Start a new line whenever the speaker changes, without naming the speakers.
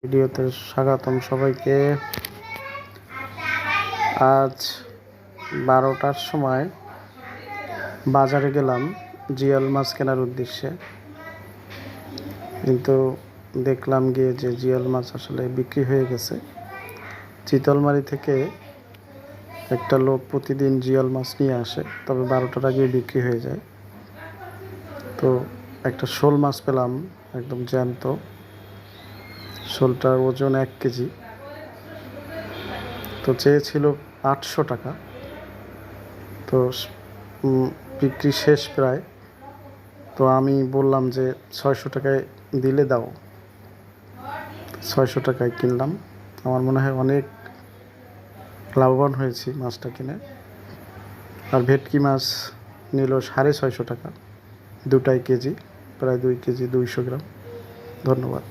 ভিডিওতে স্বাগতম সবাইকে। আজ 12টার সময় বাজারে গেলাম জিওল মাছ কেনার উদ্দেশ্যে, কিন্তু দেখলাম গিয়ে যে জিওল মাছ আসলে বিক্রি হয়ে গেছে। চিতলমারি থেকে একটা লোক প্রতিদিন জিওল মাছ নিয়ে আসে, তবে 12টার আগে বিক্রি হয়ে যায়। তো একটা শোল মাছ পেলাম, একদম জ্যান্ত। শোলটার ওজন 1 কেজি। তো চেয়েছিল 800 টাকা। তো বিক্রি শেষ প্রায়। তো আমি বললাম যে 600 টাকায় দিলে দাও। 600 টাকায় কিনলাম। আমার মনে হয় অনেক লাভবান হয়েছি মাছটা কিনে। আর ভেটকি মাছ নিল 650 টাকা, দুটাই কেজি, প্রায় 2 কেজি 200 গ্রাম। ধন্যবাদ।